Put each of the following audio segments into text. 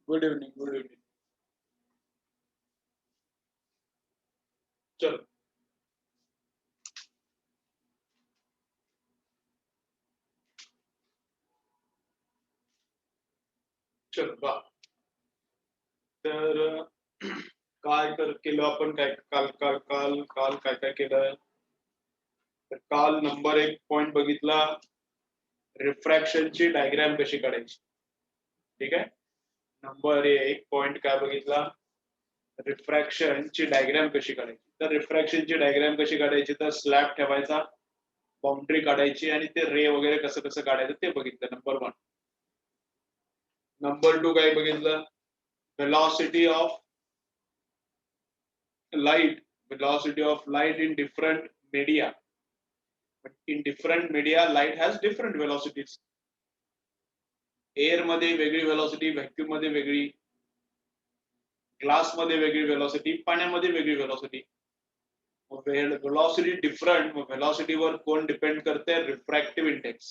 Good evening, good evening. चलो. चलो बा. तर काय केलं आपण, काय काल काल काल काल काय काय केलं. तर काल नंबर 1 पॉइंट बघितला, रिफ्रॅक्शनची डायग्राम कशी काढायची. ठीक आहे. नंबर 1 पॉइंट काय बघितला, रिफ्रॅक्शनची डायग्राम कशी काढायची. तर रिफ्रॅक्शनची डायग्राम कशी काढायची, तर स्लॅब ठेवायचा, बाउंड्री काढायची आणि ते रे वगैरे कसं कसं काढायचं ते बघितलं. नंबर 1. नंबर 2 काय बघितलं, velocity of light in different media. But in different media, light has different velocities. Air मध्ये वेगळी व्हेलॉसिटी, व्हॅक्यूम मध्ये वेगळी, ग्लास मध्ये वेगळी व्हेलॉसिटी, पाण्यामध्ये वेगळी व्हेलॉसिटी. व्हेलॉसिटी डिफरंट, मग व्हेलॉसिटीवर कोण डिपेंड करते, रिफ्रॅक्टिव्ह इंडेक्स.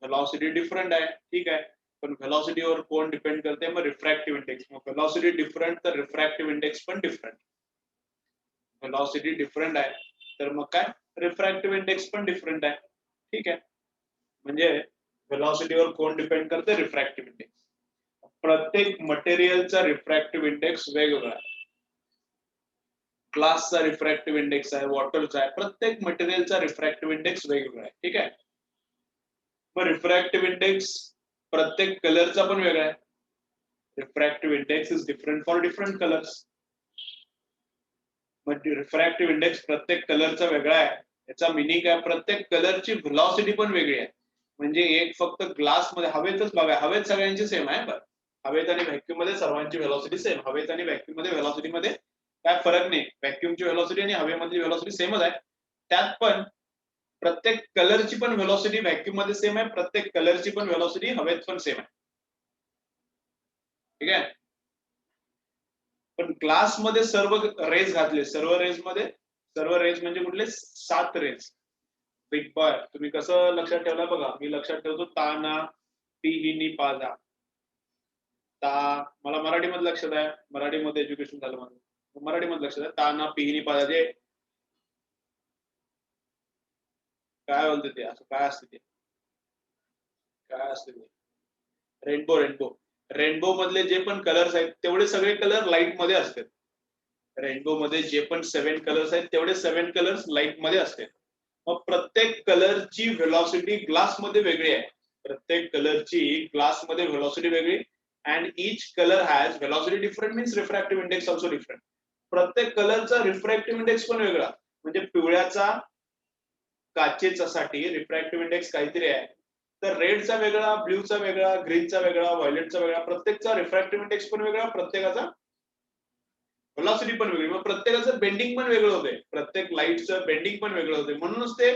व्हेलॉसिटी डिफरंट आहे, ठीक आहे, पण व्हेलॉसिटीवर कोण डिपेंड करते, मग रिफ्रॅक्टिव्ह इंडेक्स. मग व्हेलॉसिटी डिफरंट तर रिफ्रॅक्टिव्ह इंडेक्स पण डिफरंट. व्हेलॉसिटी डिफरंट आहे तर मग काय, रिफ्रॅक्टिव्ह इंडेक्स पण डिफरंट आहे. ठीक आहे. म्हणजे व्हेलॉसिटीवर कोण डिपेंड करते, रिफ्रॅक्टिव्ह इंडेक्स. प्रत्येक मटेरियलचा रिफ्रॅक्टिव्ह इंडेक्स वेगवेगळा आहे. ग्लासचा रिफ्रॅक्टिव्ह इंडेक्स आहे, वॉटरचा आहे, प्रत्येक मटेरियलचा रिफ्रॅक्टिव्ह इंडेक्स वेगवेगळा आहे. ठीक आहे. मग रिफ्रॅक्टिव्ह इंडेक्स प्रत्येक कलरचा पण वेगळा आहे. Refractive index is different for different colours. मग रिफ्रॅक्टिव्ह इंडेक्स प्रत्येक कलरचा वेगळा आहे. याचा मिनिंग आहे, प्रत्येक कलरची व्हेलॉसिटी पण वेगळी आहे. म्हणजे एक फक्त ग्लास मध्ये, हवेतच बघा, हवेत सगळ्यांची सेम आहे. बरं, हवेत आणि व्हॅक्यूम मध्ये सर्वांची व्हेलॉसिटी सेम. हवेत आणि व्हॅक्यूम मध्ये व्हेलॉसिटी मध्ये काय फरक नाही. व्हॅक्यूमची व्हेलॉसिटी आणि हवेमधली व्हेलॉसिटी सेमच आहे. त्यात पण प्रत्येक कलरची पण व्हेलॉसिटी व्हॅक्यूम मध्ये सेम आहे, प्रत्येक कलरची पण व्हेलॉसिटी हवेत पण सेम आहे. ठीक आहे. पण ग्लास मध्ये सर्व रेज घातले, सर्व रेज म्हणजे कुठले, 7 रेज. बिग बॉय तुम्ही कसं लक्षात ठेवला बघा, मी लक्षात ठेवतो, ताना पिहिनी पाजा. ता मला मराठीमध्ये लक्षात आहे, मराठीमध्ये एज्युकेशन झालं माझं, मराठीमध्ये लक्षात आहे. ताना पिहिनी पाजा, जे काय बोलते ते, असं काय असते ते, काय असते ते, रेनबो. रेनबो मधले जे पण कलर्स आहेत तेवढे सगळे कलर लाईट मध्ये असतात. रेनबो मध्ये जे पण 7 कलर्स आहेत तेवढे 7 कलर्स लाईट मध्ये असतात. मग प्रत्येक कलरची व्हेलॉसिटी ग्लास मध्ये वेगळी आहे. प्रत्येक कलरची ग्लास मध्ये व्हेलॉसिटी वेगळी, and each colour has velocity different, means refractive index also different. प्रत्येक कलरचा रिफ्रॅक्टिव्ह इंडेक्स पण वेगळा. म्हणजे पिवळ्याचा, काचेचा साठी रिफ्रॅक्टिव्ह इंडेक्स काहीतरी आहे, तर रेडचा वेगळा, ब्ल्यूचा वेगळा, ग्रीनचा वेगळा, व्हायलेटचा वेगळा. प्रत्येकचा रिफ्रॅक्टिव्ह इंडेक्स पण वेगळा, प्रत्येकाचा व्हेलॉसिटी पण वेगळी. मग प्रत्येकाचं बेंडिंग पण वेगळं होते, प्रत्येक लाईटचं बेंडिंग पण वेगळं होते. म्हणूनच ते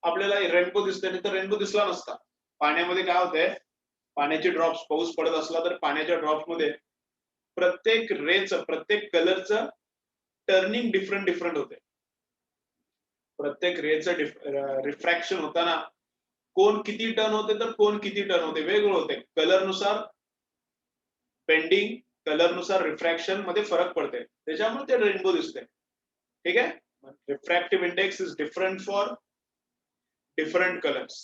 आपल्याला रेनबो दिसते, नाही तर रेनबो दिसला नसता. पाण्यामध्ये काय होतंय, पाण्याचे ड्रॉप्स, पाऊस पडत असला तर पाण्याच्या ड्रॉप्स मध्ये प्रत्येक रेचं, प्रत्येक कलरचं टर्निंग डिफरंट होते. प्रत्येक रेचं रिफ्रॅक्शन होताना कोण किती टर्न होते तर कोण किती टर्न होते वेगळं होते. कलरनुसार बेंडिंग, कलरनुसार रिफ्रॅक्शन मध्ये फरक पडते, त्याच्यामुळे ते रेनबो दिसते. ठीक आहे. Refractive index is different for different colours.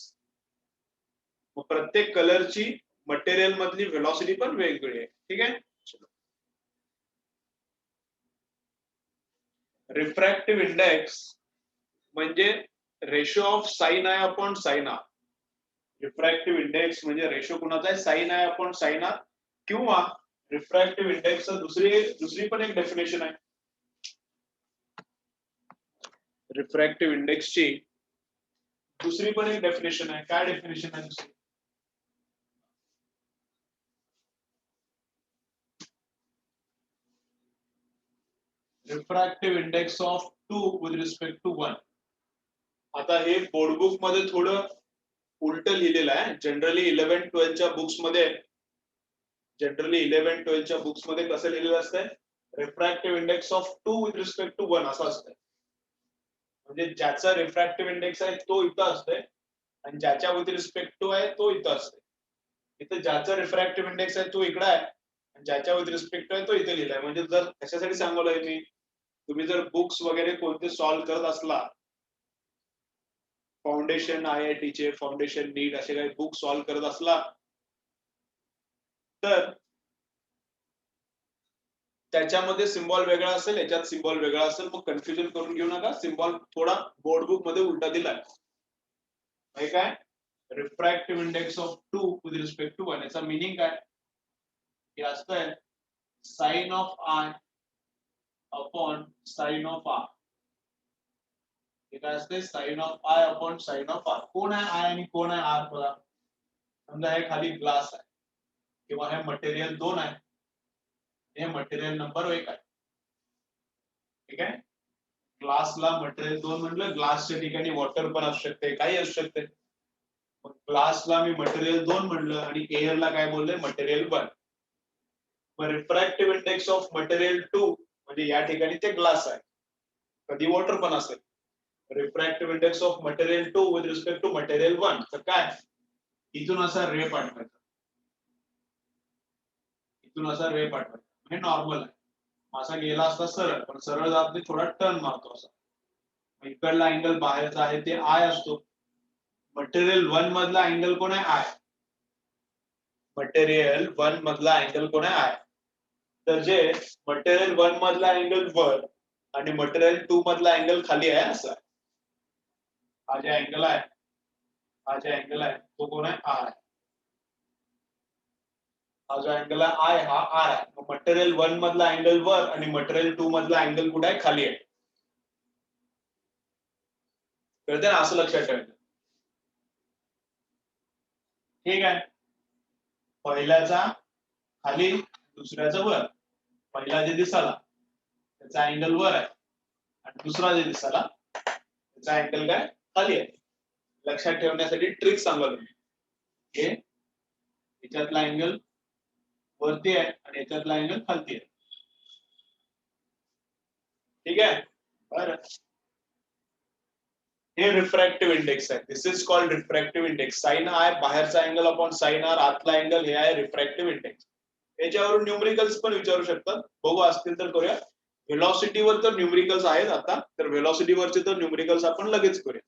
मग प्रत्येक कलरची मटेरियल मधली व्हेलॉसिटी पण वेगवेगळी आहे. ठीक आहे. रिफ्रॅक्टिव्ह इंडेक्स म्हणजे ratio of sine i upon sine r. Refractive index म्हणजे रेशो कुणाचा आहे, sine i upon sine r. किंवा रिफ्रॅक्टिव्ह इंडेक्स दुसरी पण एक डेफिनेशन आहे. रिफ्रॅक्टिव्ह इंडेक्सची दुसरी पण एक डेफिनेशन आहे. काय डेफिनेशन आहे दुसरी, refractive index of 2 with respect to 1. आता हे बोर्डबुक मध्ये थोडं उलट लिहिलेलं आहे. जनरली 11-12च्या बुक्स मध्ये, कसं लिहिलेलं असतंय, refractive index of 2 with respect to 1 असं असतंय. म्हणजे ज्याचा रिफ्रॅक्टिव्ह इंडेक्स आहे तो इथं असतोय आणि ज्याच्या विथ रिस्पेक्ट टू आहे तो इथं असतोय. इथं ज्याचा रिफ्रॅक्टिव्ह इंडेक्स आहे तो इकडे आहे ज्याच्या विथ रिस्पेक्ट आहे तो इथे लिहिलाय. म्हणजे जर कशासाठी सांगवलंय मी, तुम्ही जर बुक्स वगैरे कोणते सॉल्व्ह करत असला, फाउंडेशन IIT चे, फाउंडेशन नीट असे काही बुक सॉल्व्ह करत असला, तर त्याच्यामध्ये सिम्बॉल वेगळा असेल, याच्यात सिम्बॉल वेगळा असेल, मग कन्फ्युजन करून घेऊ नका. सिम्बॉल थोडा बोर्ड बुक मध्ये उलटा दिलाय. काय refractive index of 2 with respect to 1, याचा मिनिंग काय हे असतंय sine of I upon sine of R. हे काय असते sine of I upon sine of R. कोण आहे I आणि कोण आहे R बघा. समजा हे खाली ग्लास आहे किंवा हे मटेरियल 2 आहे, हे मटेरियल नंबर 1 आहे. ठीक आहे, ग्लासला मटेरियल 2 म्हटलं, ग्लासच्या ठिकाणी वॉटर पण असू शकते, काही असू शकते. ग्लासला मी मटेरियल 2 म्हणलं आणि एअरला काय बोलले मटेरियल 1. मग रिफ्रॅक्टिव्ह इंडेक्स ऑफ मटेरियल 2 म्हणजे या ठिकाणी ते ग्लास आहे, कधी वॉटर पण असेल. Refractive index of material 2 with respect to material 1, तर काय इथून असा रे पाठवायचा, इथून असा रे पाठवायचा. हे नॉर्मल आहे. असा गेला असता सरळ, पण सरळ जात नाही, थोडा टर्न मारतो असा. इकडला अँगल बाहेरचा आहे ते I असतो. मटेरियल 1 मधला अँगल कोण आहे I. मटेरियल 1 मधला अँगल कोण आहे I. तर जे मटेरियल 1 मधला अँगल वर आणि मटेरियल 2 मधला अँगल खाली आहे असा. हा जे अँगल आहे, हा जे अँगल आहे तो कोण आहे I. हा जो अँगल आहे I, हा R आहे. मटेरियल 1 मधला अँगल वर आणि मटेरियल 2 मधला अँगल कुठे आहे खाली आहे. कळते ना, असं लक्षात ठेवायचं. ठीक आहे, पहिल्याचा खाली, दुसऱ्याचा वर. पहिला जे दिसाला त्याचा अँगल वर आहे आणि दुसरा जे दिसाला त्याचा अँगल काय खाली आहे. लक्षात ठेवण्यासाठी ट्रिक सांगतो मी. हे याच्यातला अँगल वरती आहे आणि याच्यातला अँगल खालती आहे. ठीक आहे, बरं. हे रिफ्रॅक्टिव्ह इंडेक्स आहे. This is called refractive index. Sine I बाहेरचा अँगल अपॉन साइन R आतला अँगल, हे आहे रिफ्रॅक्टिव्ह इंडेक्स. याच्यावरून न्यूमरिकल्स पण विचारू शकतात, बघू असतील तर करूया. व्हेलॉसिटीवर तर न्यूमरिकल्स आहेत आता, तर व्हेलॉसिटीवरचे तर न्यूमरिकल्स आपण लगेच करूया.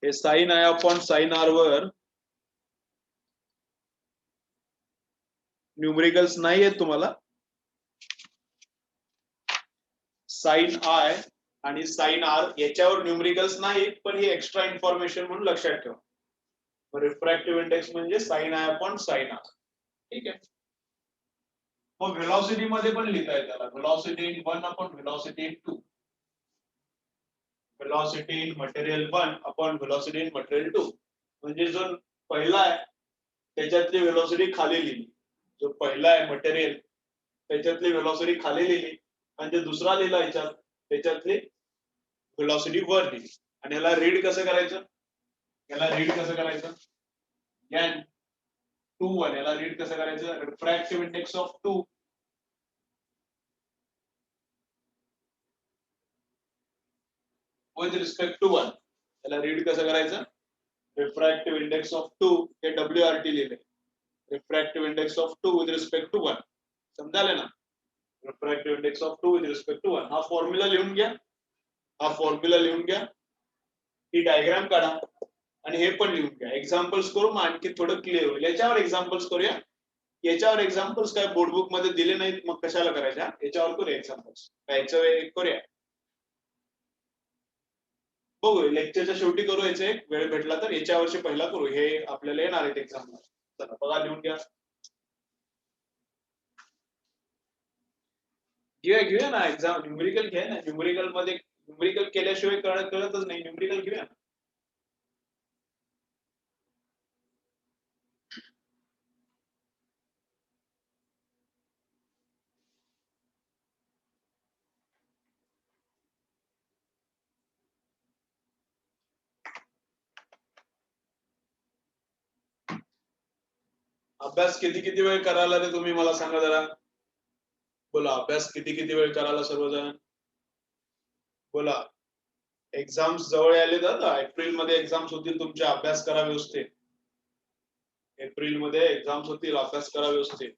हे sine I upon sine R वर न्यूमरिकल्स नाही आहेत तुम्हाला. साइन I आणि साइन R याच्यावर न्यूमरिकल्स नाही, पण ही एक्स्ट्रा इन्फॉर्मेशन म्हणून लक्षात ठेवा. रिफ्रॅक्टिव्ह इंडेक्स म्हणजे sine I upon sine R. ठीक आहे, मग व्हेलॉसिटी मध्ये पण लिहिता येईल त्याला. Velocity in 1 upon velocity in 2. Velocity in material 1 upon velocity in material 2. म्हणजे जो पहिला आहे त्याच्यातली व्हेलॉसिटी खाली लिहिली, जो पहिला आहे मटेरियल त्याच्यातली व्हेलॉसिटी खाली लिहिली, आणि जो दुसरा लिहिला याच्यात त्याच्यातली व्हेलॉसिटी वर लिहिली. आणि याला रीड कसं करायचं, याला रीड कसं करायचं, या 2 1 याला रीड कसं करायचं. Refractive index of 2 with respect to 1, याला रीड कसं करायचं. रिफ्रॅक्टिव्ह इंडेक्स ऑफ 2 हे WRT लिहिले. Refractive index of 2 with respect to 1. समजाले ना. Refractive index of 2 with respect to 1. हा फॉर्म्युला लिहून घ्या, हा फॉर्म्युला लिहून घ्या, ही डायग्राम काढा आणि हे पण लिहून घ्या. एक्झाम्पल्स करू, मग आणखी थोडं क्लिअर होईल. याच्यावर एक्झाम्पल्स करूया. याच्यावर एक्झाम्पल्स काय बोर्ड बुक मध्ये दिले नाहीत, मग कशाला करायच्या. याच्यावर करूया एक्झाम्पल्स. याच्यावर करूया, बघू लेक्चरच्या शेवटी करू. याचे वेळ भेटला तर याच्यावरचे पहिला करू. हे आपल्याला येणार आहेत एक्झाम. चला बघा, लिहून घ्या. घेऊया ना एक्झाम. न्यूमेरिकल घ्या ना. न्यूमेरिकल मध्ये न्यूमेरिकल केल्याशिवाय कळतच नाही. न्यूमेरिकल घेऊया ना. अभ्यास किती किती वेळ करायला ते तुम्ही मला सांगा जरा. बोला, अभ्यास किती किती वेळ करायला सर्वजण बोला. एक्झाम्स जवळ आले तर एप्रिल मध्ये एक्झाम्स होतील तुमचे. अभ्यास करा व्यवस्थित. एप्रिल मध्ये एक्झाम्स होतील, अभ्यास करा व्यवस्थित.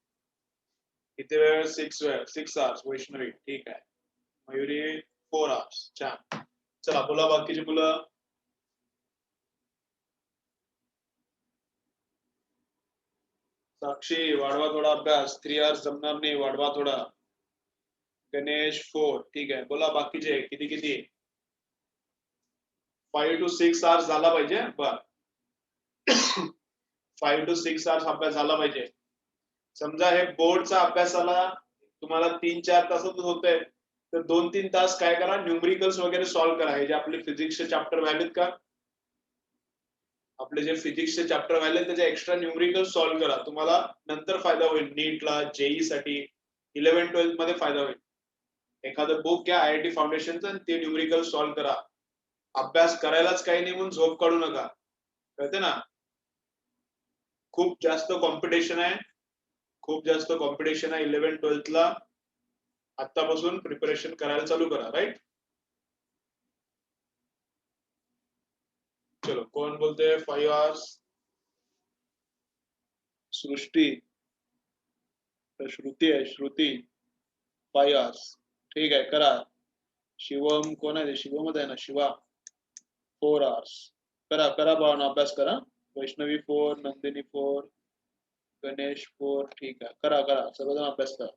किती वेळ? 6 आवर्स. वैष्णवी ठीक आहे. मयुरी 4 आवर्स. छान. चला बोला बाकीची मुलं. साक्षी वाढवा थोडा अभ्यास. 3 आवर्स जमणार नाही, वाढवा थोडा. गणेश 4 ठीक आहे. बोला बाकीचे किती किती? 5 to 6 आवर्स झाला पाहिजे. बर 5 to 6 आवर्स अभ्यास झाला पाहिजे. समजा हे बोर्डचा अभ्यासाला तुम्हाला 3-4 तासातच होतंय, तर 2-3 तास काय करा, न्यूमरिकल्स वगैरे सॉल्व्ह करा. हे जे आपले फिजिक्सचे चॅप्टर व्हायलेत का, आपले जे फिजिक्सचे चॅप्टर व्हायले त्याचे एक्स्ट्रा न्यूमरिकल सॉल्व्ह करा. तुम्हाला नंतर फायदा होईल. नीटला, जेई साठी, 11-12 मध्ये फायदा होईल. एखादं बुक घ्या IIT फाउंडेशनचं आणि ते न्यूमरिकल सॉल्व्ह करा. अभ्यास करायलाच काही नाही म्हणून झोप काढू नका. कळते ना? खूप जास्त कॉम्पिटिशन आहे. खूप जास्त कॉम्पिटिशन आहे 11-12 ला. आतापासून प्रिपरेशन करायला चालू करा. राईट. चलो कोण बोलते? 5 आवर्स. सृष्टी, श्रुती आहे. श्रुती 5 आवर्स ठीक आहे, करा. शिवम कोण आहे? शिवमच आहे ना? शिवा 4 आवर्स. करा करा भावना, अभ्यास करा. वैष्णवी 4, नंदिनी 4, गणेश 4 ठीक आहे. करा करा सर्वजण अभ्यास करा.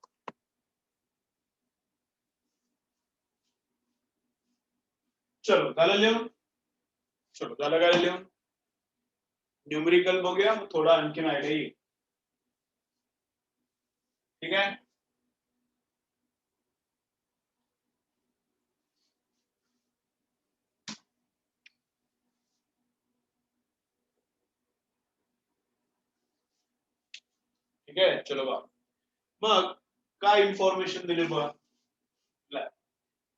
चलो झालं लिहून? चलो झालं काय लिहून? न्यूमरिकल बघूया, थोडा आणखीन आयडिया येईल. ठीक आहे. ठीक आहे. चलो बा मग काय इन्फॉर्मेशन दिली बघा.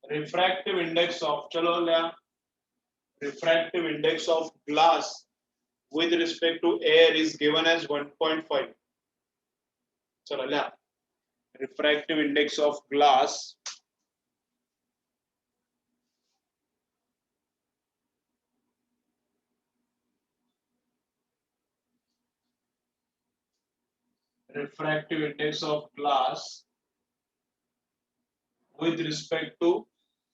रिफ्रॅक्टिव्ह इंडेक्स ऑफ, चलो लिहा. Refractive index of glass with respect to air is given as 1.5. चला लिहा. Refractive index of glass refractive index of glass with respect to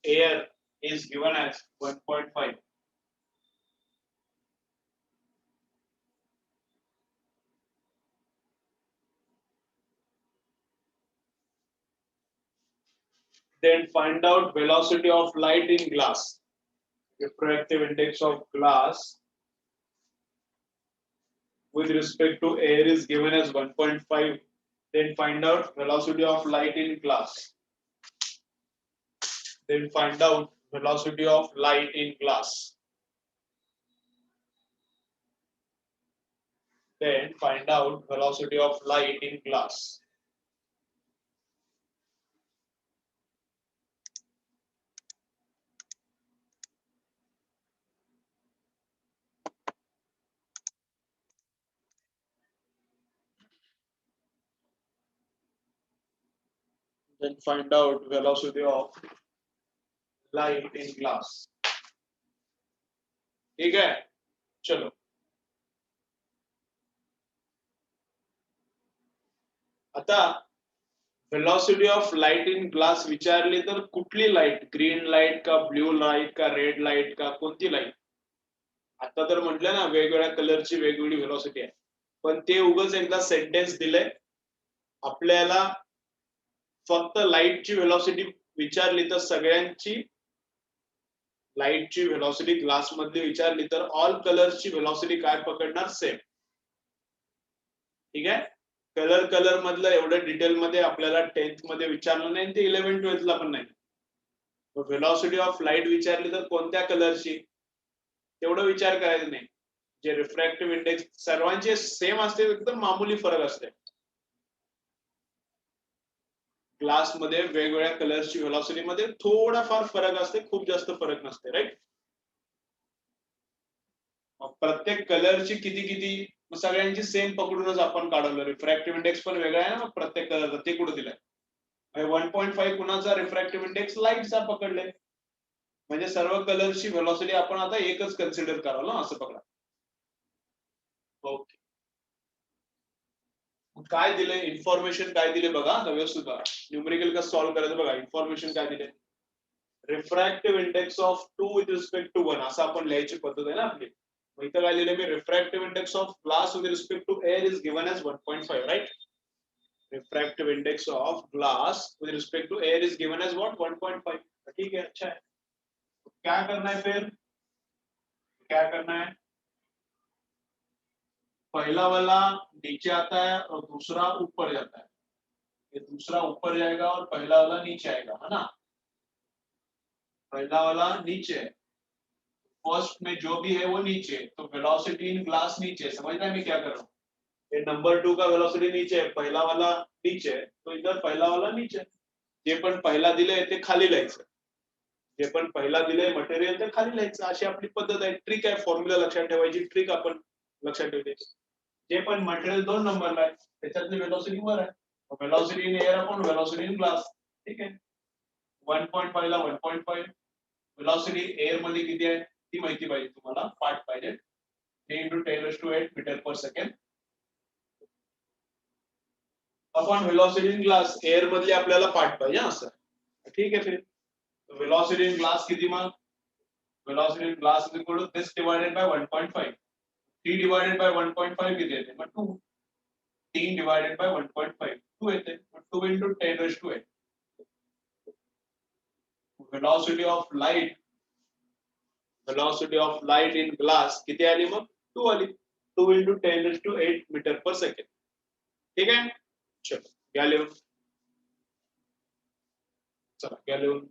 air is given as 1.5. Then find out velocity of light in glass. Refractive index of glass with respect to air is given as 1.5. Then find out velocity of light in glass. Then find out velocity of light in glass. Then find out velocity of light in glass. Then find out velocity of light in glass. ठीक है, चलो. आता velocity of light in glass विचारली तर कुठली light? Green light का, blue light का, red light का, कोणती लाईट? आता तर म्हटलं ना वेगवेगळ्या कलरची वेगवेगळी व्हेलॉसिटी आहे, पण ते उगाच एकदा सेंटेन्स दिले. आपल्याला फक्त लाईटची व्हेलॉसिटी विचारली तर सगळ्यांची लाईटची व्हेलॉसिटी ग्लास मधली विचारली तर ऑल कलर्सची व्हेलॉसिटी काय पकडणार? सेम. ठीक आहे. कलर मधलं एवढं डिटेल मध्ये आपल्याला 10th मध्ये विचारलं नाही, ते 11-12 ला पण नाही. व्हेलॉसिटी ऑफ लाईट विचारली तर कोणत्या कलरची तेवढं विचार करायचं नाही. जे रिफ्रॅक्टिव्ह इंडेक्स सर्वांचे सेम असते, एकदम मामूली फरक असते. ग्लास मध्ये वेगवेगळ्या कलर्सची व्हेलॉसिटी मध्ये थोडाफार फरक असते, खूप जास्त फरक नसते. राईट. प्रत्येक कलरची किती किती सगळ्यांची सेम पकडूनच आपण काढवलं. रिफ्रॅक्टिव्ह इंडेक्स पण वेगळा आहे ना प्रत्येक कलरचा, ते कुठे दिलाय? 1.5 कुणाचा रिफ्रॅक्टिव्ह इंडेक्स? लाईटचा पकडले. म्हणजे सर्व कलरची व्हेलॉसिटी आपण आता एकच कन्सिडर करावं ना, असं पकडा. ओके. काय दिले इन्फॉर्मेशन काय दिले बघा व्यवस्थित बघा न्यूमेरिकल का सॉल्व्ह करायचं बघा इन्फॉर्मेशन काय दिले refractive index of 2 with respect to 1 असं आपण लिहायची पद्धत आहे ना आपली मग इथं काय लिहिले मी refractive index of glass with respect to air is given as 1.5 right refractive index of glass with respect to air is given as what 1.5 ठीक है अच्छा है तो क्या करना है फिर क्या करना है पहला वाला नीचे आता है और दूसरा ऊपर जाता है ये दूसरा ऊपर जाएगा और पहला वाला नीचे आएगा है ना पहला वाला नीचे है फर्स्ट में जो भी है वो नीचे तो वेलोसिटी इन ग्लास नीचे समझ रहे हैं मैं क्या कर रहा हूँ ये नंबर 2 का वेलोसिटी नीचे है पहिला वाला नीचे है तो इधर पहिला वाला नीचे जे पण पहिला दिले ते खाली लिहायचं जे पण पहिला दिले मटेरियल ते खाली लिहायचं अशी आपली पद्धत आहे ट्रिक आहे फॉर्म्युला लक्षात ठेवायची ट्रिक आपण लक्षात ठेवते जे पण मटेरियल 2 नंबरला आहे त्याच्यातली वेलोसिटी वर आहे velocity in air upon velocity in glass ठीक आहे 1.5 ला 1.5 वेलोसिटी एअर मध्ये किती आहे ती माहिती पाहिजे तुम्हाला पार्ट पाहिजे 3 × 10⁸ metre per second upon velocity in glass air मधले आपल्याला पार्ट पाहिजे असं ठीक आहे फिर वेलोसिटी इन ग्लास किती मग velocity in glass is equal to this divided by 1.5 3 divided by 1.5 किती येते मग 2 3 डिवाइडेड बाय 1.5 2 येते मग 2 × 10⁸ velocity of light in glass किती आली मग 2 आली 2 × 10⁸ मीटर पर सेकंड ठीक आहे चलो घ्या लिहून चला घ्या लिहून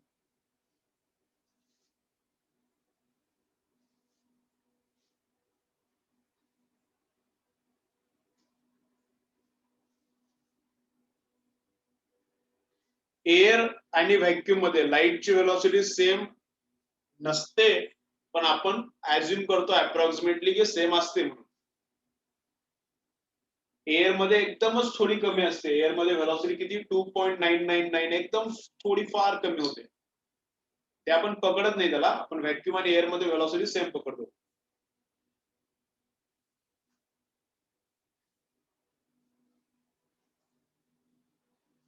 एअर आणि व्हॅक्यूम मध्ये लाईटची वेलोसिटी सेम नसते पण आपण ऍज्युम करतो अप्रॉक्सिमेटली की सेम असते म्हणून एअर मध्ये एकदमच थोडी कमी असते एअर मध्ये वेलोसिटी किती 2.999 एकदम थोडी फार कमी होते ते आपण पकडत नाही त्याला आपण व्हॅक्यूम आणि एअर मध्ये वेलोसिटी सेम पकडतो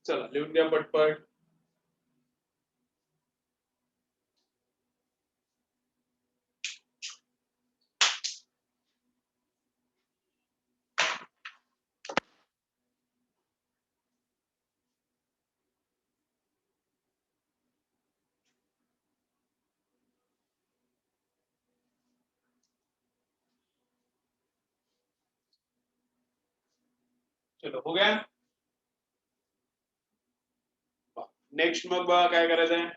चला लिहून घ्या पटपट चलो हो गया नेक्स्ट मग बघा काय करायचं आहे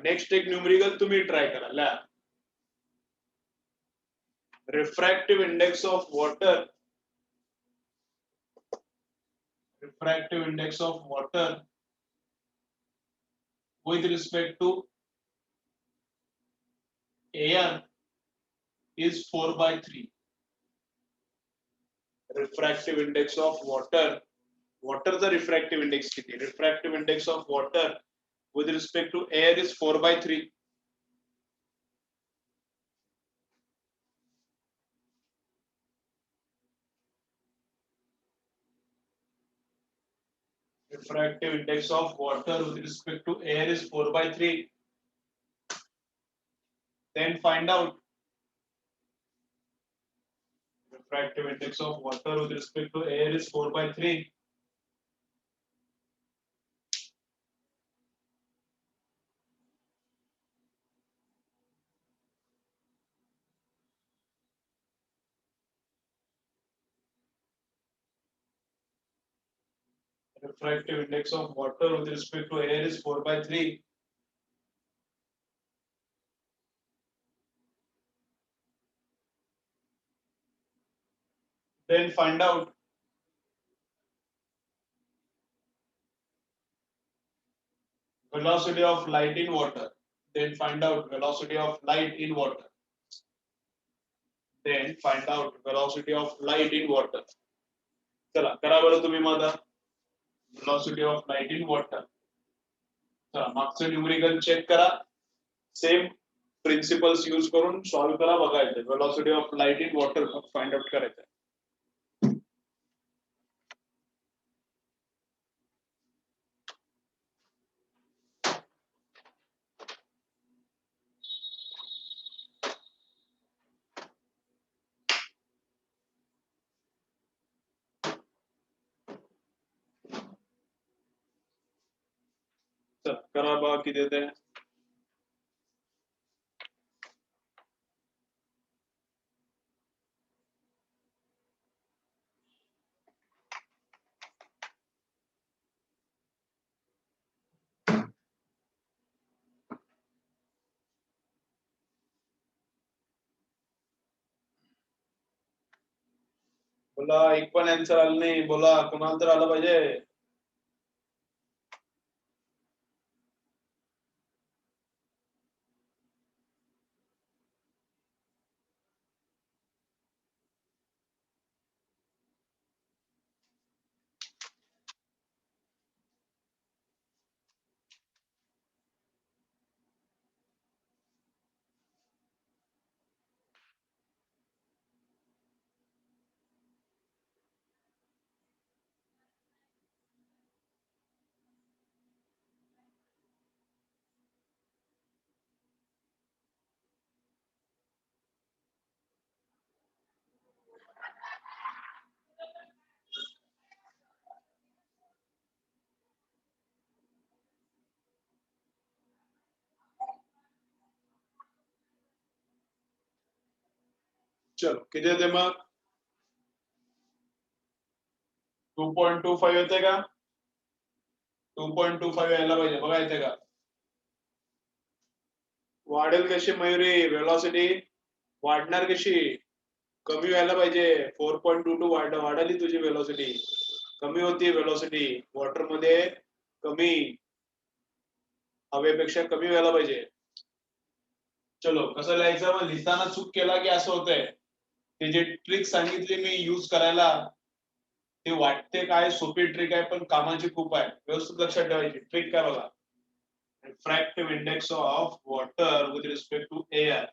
नेक्स्ट एक न्यूमेरिकल तुम्ही ट्राय करा ला refractive index of water with respect to air is 4/3 refractive index of water the refractive index किती refractive index of water with respect to air is 4/3 refractive index of water with respect to air is 4/3 then find out refractive index of water with respect to air is 4/3 refractive index of water with respect to air is 4/3 then find out velocity of light in water then find out velocity of light in water then find out velocity of light in water चला करा बरं तुम्ही माझा velocity of light in water चला मागचं numerical check करा same principles use करून solve करा, बघायचं velocity of light in water find out करायचं. चल करा बघा किती येते. बोला, एक पण आन्सर आलं नाही. बोला, कोणाला तर आलं पाहिजे. चलो किती येते मग? 2.25 येते का? 2.25 यायला पाहिजे, बघा येते का? वाढेल कशी मयुरी वेलॉसिटी? वाढणार कशी? कमी व्हायला पाहिजे. 4.22 वाढाली तुझी वेलॉसिटी. कमी होती वेलॉसिटी वॉटर मध्ये, कमी, हवेपेक्षा कमी व्हायला पाहिजे. चलो कसं लिहायचं? मग लिहिताना चूक केला की असं होतंय. ते जे ट्रिक सांगितली मी यूज करायला, ते वाटते काय सोपी ट्रिक आहे पण कामाची खूप आहे. व्यवस्थित लक्षात ठेवायची. ट्रिक काय बघा, refractive index of water with respect to air.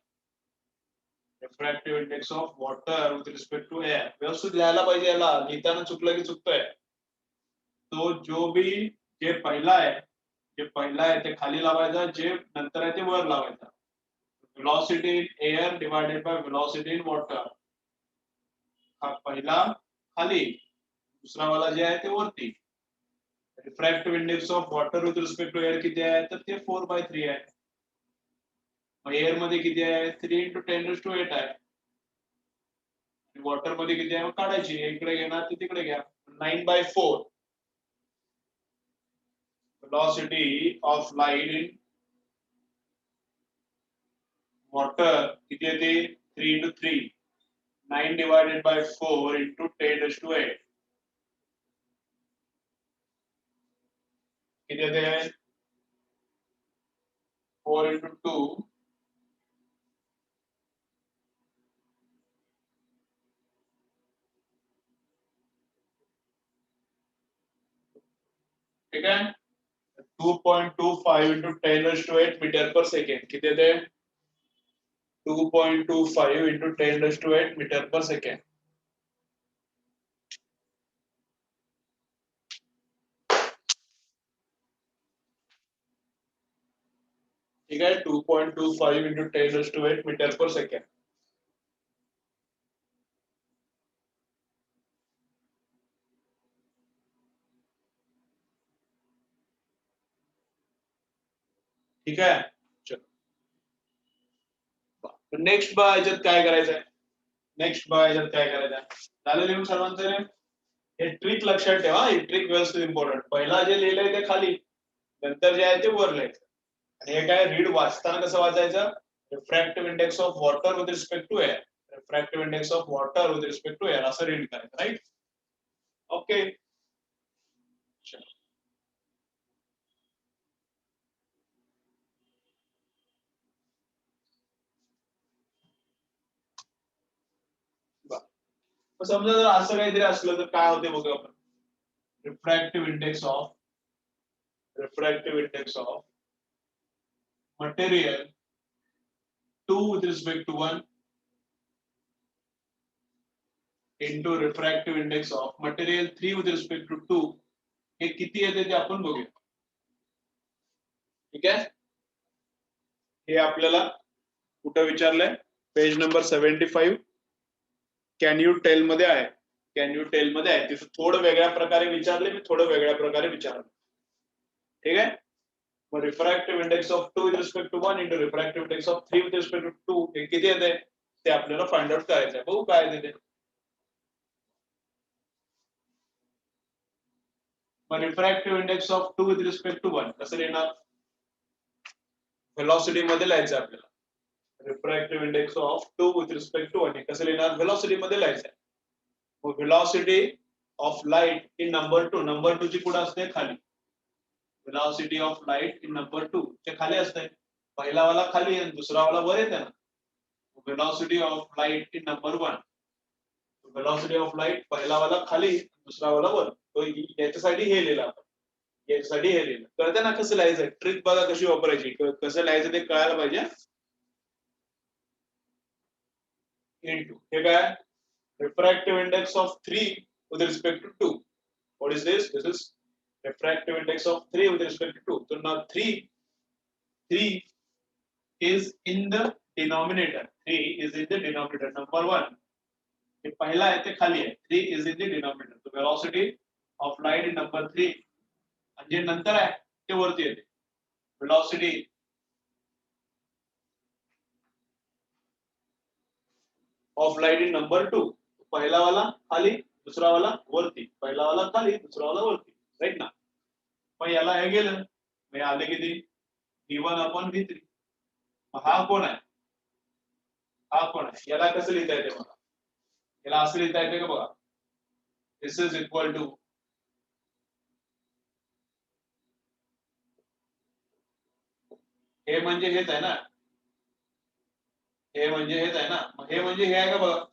Refractive index of water with respect to air व्यवस्थित लिहायला पाहिजे. याला लिहिताना चुकलं की चुकतंय. तो जो भी जे पहिला आहे ते खाली लावायचा, जे नंतर आहे ते वर लावायचा. velocity in air divided by velocity in water. हा पहिला खाली, दुसरा वाला जे आहे ते वरती. Refractive index of water with respect to air किती आहे? तर ते 4/3 आहे. मग एअर मध्ये किती आहे? 3 × 10⁸ आहे. वॉटर मध्ये किती आहे? मग काढायची, इकडे घेणार ते तिकडे घ्या. 9/4. velocity of light in water किती येते? 3 × 3. 9 divided by 4 into 10⁸. किती येते? 4 into 2. ठीक आहे. 2.25 into 10⁸ मीटर पर सेकंड किती येते? 2.25 into 10⁸ मीटर पर सेकंड. ठीक आहे. 2.25 into 10⁸ मीटर पर सेकंड. ठीक आहे. चलो नेक्स्ट बघा, याच्यात काय करायचंय? झालं लिहून सर्वांचं? हे ट्रिक लक्षात ठेवा. ही ट्रिक व्यवस्थित इम्पॉर्टंट. पहिला जे लिहिलंय ते खाली, नंतर जे आहे ते वर लिहायचं. आणि हे काय रीड वाचताना कसं वाचायचं? Refractive index of water with respect to air. Refractive index of water with respect to air असं रीड करायचं. राईट? ओके. समजा जर असं काहीतरी असलं तर काय होते बघू आपण. Refractive index of material 2 with respect to 1 into refractive index of material 3 with respect to 2 हे किती येते ते आपण बघूया. ठीक आहे, हे आपल्याला कुठं विचारलंय, page number 75 can you tell मध्ये आहे. कॅन यू टेल मध्ये आहे, तिथं थोडं वेगळ्या प्रकारे विचारले, मी थोडं वेगळ्या प्रकारे विचारलं. ठीक आहे, मग refractive index of 2 with respect to 1 into refractive index of 3 with respect to 2 हे किती येते ते आपल्याला फाइंड आउट करायचं आहे. बघू काय येते ते. मग refractive index of 2 with respect to 1 कसं लिहिणार, व्हेलॉसिटी मध्ये लिहायचं आपल्याला. Refractive index of 2 with respect to 1 कसं लिहिणार, व्हेलॉसिटी मध्ये लिहायचं आहे. मग velocity of light in number 2, number 2 ची कुठे असते, खाली. Velocity of light in number 2 च्या खाली असते. पहिला वाला खाली आहे, दुसरा वाला वर येते ना. Velocity of light in number 1, velocity of light पहिला वाला खाली, दुसरा वाला वर. तो याच्यासाठी हे लिहिलं आपण, याच्यासाठी हे लिहिलं. कळतं ना कसं लिहायचं, ट्रिक बघा कशी वापरायची, कसं लिहायचं ते कळायला पाहिजे. इंटू हे काय, refractive index of 3 with respect to 2. What is this? This is refractive index of 3 with respect to 2. So now 3 is in the denominator. 3 is in the denominator. Number 1. ये पहला है ते खाली है. 3 is in the denominator. So velocity of light in number 3. जे नंतर है ते वरती येते. Velocity of light in number 2. पहिला वाला खाली, दुसरा वाला वरती. पहिला वाला खाली, दुसरा वाला वरती. राइट ना. मग याला हे गेलं, मग आले किती, v1 upon v3. हा कोण आहे, हा कोण आहे, याला कसं लिहिता येते बघा, याला असं लिहिता येते का बघा. दिस इज इक्वल टू हे म्हणजे हेच आहे ना, हे म्हणजे हेच आहे ना. मग हे म्हणजे हे आहे का बघा,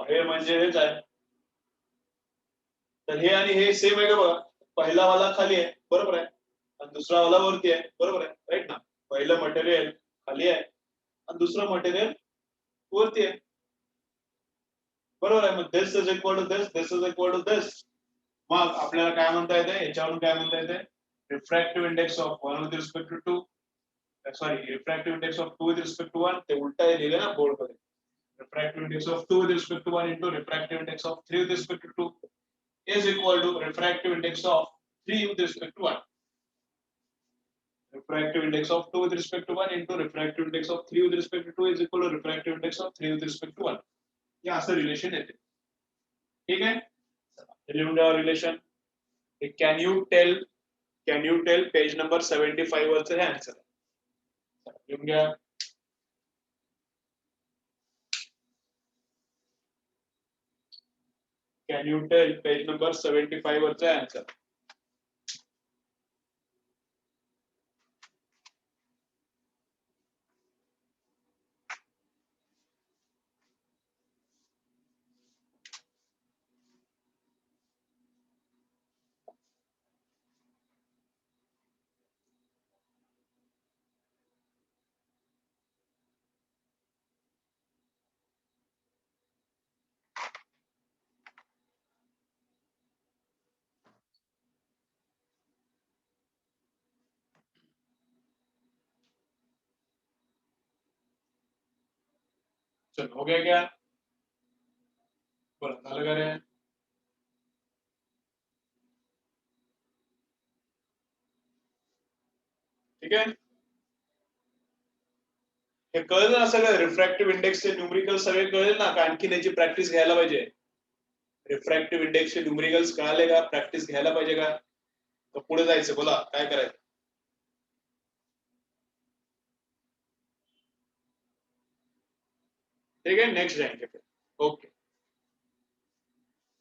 हे म्हणजे हेच आहे. तर हे आणि हे सेम आहे का बघा, पहिला वाला खाली आहे बरोबर आहे, आणि दुसरा वाला वरती आहे बरोबर आहे. राईट ना. पहिलं मटेरियल खाली आहे आणि दुसरं मटेरियल वरती आहे बरोबर आहे. मग this is equal to this, this is equal to this. मग आपल्याला काय म्हणता येते, याच्यावरून काय म्हणता येते, refractive index of 1 with respect to 2, sorry refractive index of 2 with respect to 1, ते उलटा लिहिले ना बोर्ड मध्ये. Refractive index of 2 with respect to 1 into refractive index of 3 with respect to 2 is equal to refractive index of 3 with respect to 1. Refractive index of 2 with respect to 1 into refractive index of 3 with respect to 2 is equal to refractive index of 3 with respect to 1. ये असं relation येते. ठीक आहे, लिहून घ्या relation. can you tell page number 75 वरचं हे answer. लिहून घ्या. Can you tell page number 75 वरचं आन्सर. चलो हो गया क्या, बोला झालं का रे. ठीक आहे, हे कळलं ना सगळं. रिफ्रॅक्टिव्ह इंडेक्सचे न्यूमरिकल सगळे कळले ना का, आणखी याची प्रॅक्टिस घ्यायला पाहिजे. रिफ्रॅक्टिव्ह इंडेक्सचे न्यूमरिकल्स कळाले का, प्रॅक्टिस घ्यायला पाहिजे का, तर पुढे जायचं. बोला काय करायचं. ठीक आहे, नेक्स्ट जाएंगे फिर. ओके,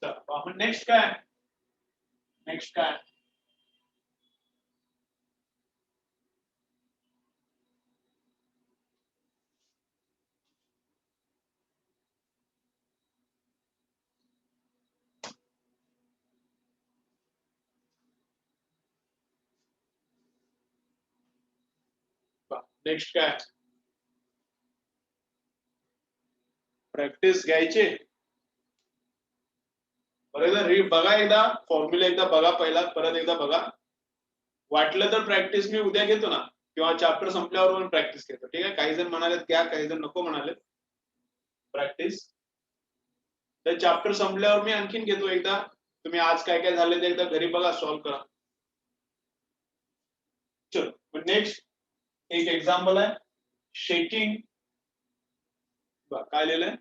तर आपण नेक्स्ट काय, नेक्स्ट काय, नेक्स्ट काय प्रॅक्टिस घ्यायची बरोबर बघा एकदा फॉर्म्युला एकदा बघा पहिला परत एकदा बघा वाटलं तर प्रॅक्टिस मी उद्या घेतो ना किंवा चॅप्टर संपल्यावर पण प्रॅक्टिस घेतो ठीक आहे काही जण म्हणाले घ्या काही जण नको म्हणाले प्रॅक्टिस तर चॅप्टर संपल्यावर मी आणखीन घेतो एकदा तुम्ही आज काय काय झाले ते एकदा घरी बघा सॉल्व्ह करा चलो नेक्स्ट एक एक्झाम्पल आहे शेकिंग काय लिहिलंय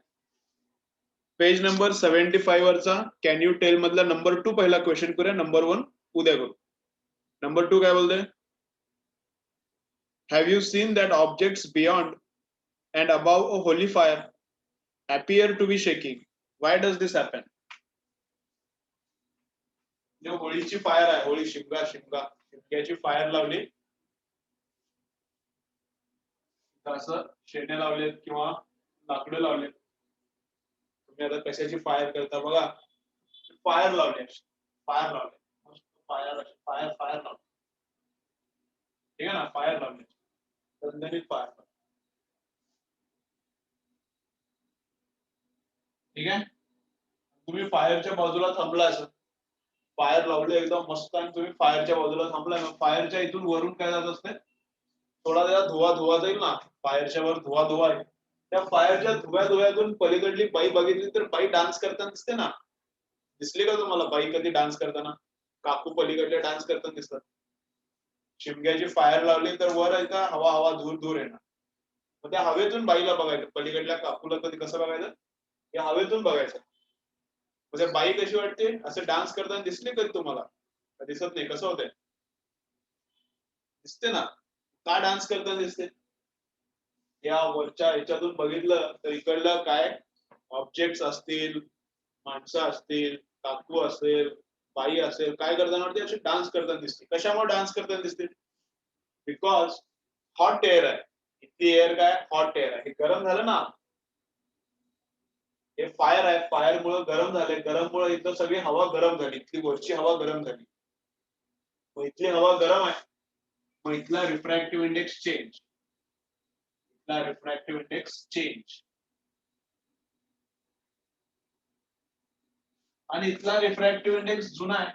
पेज नंबर 75 वरचा कॅन यू टेल मधला नंबर 2 पहिला क्वेश्चन करूया नंबर 1 उद्या करू नंबर 2 काय बोलतोय have you seen that objects beyond and above a Holy fire appear to be shaking why does this happen जो होळीची फायर आहे होळी शिमग्याची फायर लावली असं शेणे लावलेत किंवा लाकडं लावलेत तुम्ही आता कशाची फायर करता बघा फायर लावले फायर लावले ठीक आहे ना फायर लावले दणदणीत फायर ठीक आहे तुम्ही फायरच्या बाजूला थांबला असं फायर लावले एकदम मस्त आणि तुम्ही फायरच्या बाजूला थांबलाय फायरच्या इथून वरून काय जात असते थोडा त्याला धुवा जाईल ना फायरच्या वर धुवा आहे त्या फायरच्या धुव्यातून पलीकडली बाई बघितली तर बाई डान्स करताना दिसते ना दिसली का तुम्हाला बाई कधी डान्स करताना काकू पलीकडले डान्स करताना दिसतात शिमग्याची फायर लावली तर वर आहे का हवा दूर येणार मग त्या हवेतून बाईला बघायचं पलीकडल्या काकूला कधी कसं बघायचं या हवेतून बघायचं म्हणजे बाई कशी वाटते असं डान्स करताना दिसले कधी तुम्हाला दिसत नाही कसं होतंय दिसते ना का डान्स करताना दिसते या वरच्या ह्याच्यातून बघितलं तर इकडलं काय ऑब्जेक्ट्स असतील माणसं असतील काकू असेल बाई असेल काय करताना वाटते असे डान्स करताना दिसते कशामुळे डान्स करताना दिसते बिकॉज हॉट एअर आहे इथली एअर काय हॉट एअर आहे हे गरम झालं ना हे फायर आहे फायर मुळे गरम झाले गरम मुळे इथं सगळी हवा गरम झाली इथली वरची हवा गरम झाली मग इथली हवा गरम आहे मग इथला रिफ्रॅक्टिव्ह इंडेक्स चेंज आणि इथला रिफ्रॅक्टिव्ह इंडेक्स जुना आहे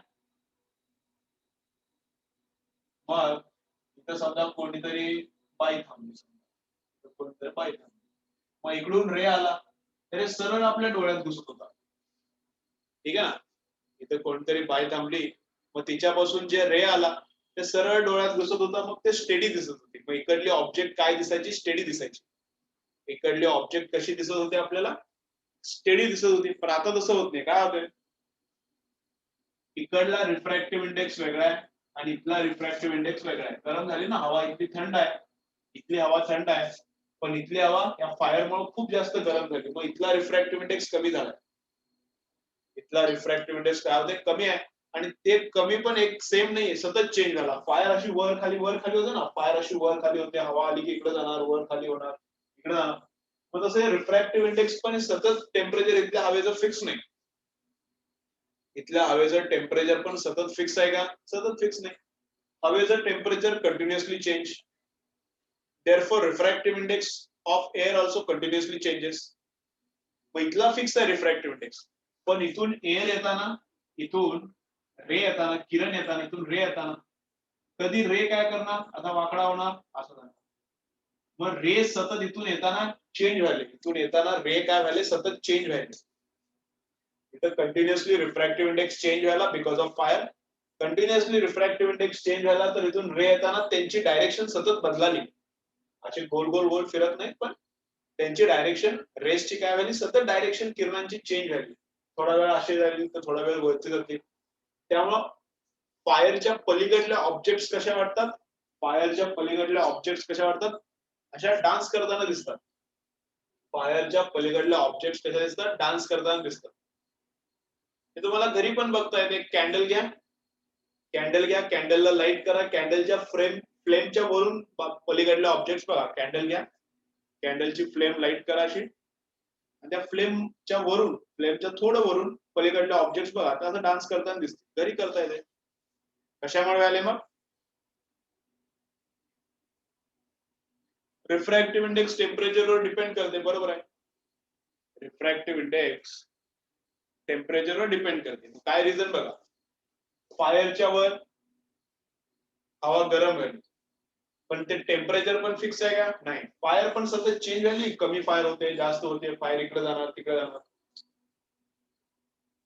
मग इथं समजा कोणीतरी बाई थांबली कोणीतरी बाई थांबली मग इकडून रे आला तर सरळ आपल्या डोळ्यात घुसत होता ठीक आहे ना इथे कोणतरी बाई थांबली मग तिच्यापासून जे रे आला ते सरळ डोळ्यात घुसत होता मग ते स्टेडी दिसत होते मग इकडली ऑब्जेक्ट काय दिसायची स्टेडी दिसायची इकडली ऑब्जेक्ट कशी दिसत होते आपल्याला स्टेडी दिसत होती पण आता तसं होत नाही काय होतंय इकडला रिफ्रॅक्टिव्ह इंडेक्स वेगळा आहे आणि इथला रिफ्रॅक्टिव्ह इंडेक्स वेगळा आहे गरम झाली ना हवा इथली थंड आहे इथली हवा थंड आहे पण इथली हवा या फायरमुळे खूप जास्त गरम झाली मग इथला रिफ्रॅक्टिव्ह इंडेक्स कमी झाला इथला रिफ्रॅक्टिव्ह इंडेक्स काय होते कमी आहे आणि ते कमी पण एक सेम नाहीये सतत चेंज झाला फायर अशी वर खाली होते ना फायर अशी वर खाली होते हवा आली की इकडे जाणार वर खाली होणार इकडे जाणार मग तसं रिफ्रॅक्टिव्ह इंडेक्स पण सतत टेम्परेचर इथल्या हवेचं फिक्स नाही इथल्या हवेचं टेम्परेचर पण सतत फिक्स आहे का सतत फिक्स नाही हवेचं temperature continuously change therefore refractive index of air also continuously changes मग इथला फिक्स आहे रिफ्रॅक्टिव्ह इंडेक्स पण इथून एअर येताना इथून रे येताना किरण येताना इथून रे येताना कधी रे काय करणार आता वाकडा होणार असं जाणार मग रे सतत इथून येताना चेंज व्हायले इथून येताना रे काय व्हायले सतत चेंज व्हायले इथं कंटिन्युअसली रिफ्रॅक्टिव्ह इंडेक्स चेंज व्हायला because of fire continuously refractive index change व्हायला तर इथून रे येताना त्यांची डायरेक्शन सतत बदलाली असे गोल फिरत नाही पण त्यांची डायरेक्शन रेसची काय व्हायली सतत डायरेक्शन किरणांची चेंज व्हायली थोडा वेळ अशी झाली तर थोडा वेळ वरती जाते त्यामुळं फायरच्या पलीकडल्या ऑब्जेक्ट्स कशा वाटतात फायरच्या पलीकडल्या ऑब्जेक्ट्स कशा वाटतात अशा डान्स करताना दिसतात फायरच्या पलीकडल्या ऑब्जेक्ट्स कशा दिसतात डान्स करताना दिसतात हे तुम्हाला घरी पण बघता येते कॅन्डल घ्या कॅन्डलला लाईट करा कॅन्डलच्या फ्लेमच्या वरून पलीकडल्या ऑब्जेक्ट्स बघा कॅन्डल घ्या कॅन्डलची फ्लेम लाईट करा अशी आणि त्या फ्लेमच्या थोडं वरून पलीकडल्या ऑब्जेक्ट्स बघा आता असं डान्स करताना दिसते घरी करता येते कशामुळे आले मग रिफ्रॅक्टिव्ह इंडेक्स टेम्परेचरवर डिपेंड करते, बरोबर आहे. रिफ्रॅक्टिव्ह इंडेक्स टेम्परेचरवर डिपेंड करते. काय रिझन बघा, फायरच्या वर हवा गरम आहे, पण ते टेम्परेचर पण फिक्स आहे का? नाही. फायर पण सतत चेंज झाली, कमी फायर होते, जास्त होते, फायर इकडे जाणार तिकडे जाणार.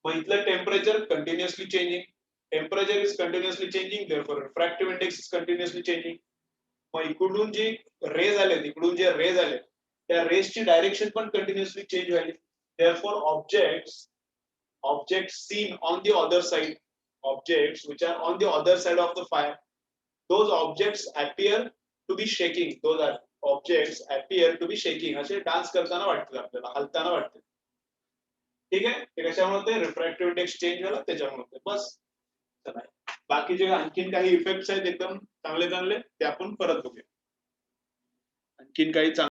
मग इथलं temperature continuously changing, temperature is continuously changing, therefore refractive index is continuously changing. मग इकडून जे रेज आले, इकडून जे रेज आले, त्या रेजची डायरेक्शन पण कंटिन्युअसली चेंज झाली. Therefore objects seen on the other side, objects which are on the other side of the fire, those objects appear to be shaking, those objects appear to be shaking, असे dance करताना वाटतं आपल्याला, हलताना वाटतं. ठीक आहे, ते कशामुळे होते? रिफ्रॅक्टिव्ह इंडेक्स चेंज झाला त्याच्यामुळे होते. बस. चला, बाकीचे आणखीन काही इफेक्ट्स आहेत एकदम चांगले चांगले, ते आपण परत बघूया. आणखीन काही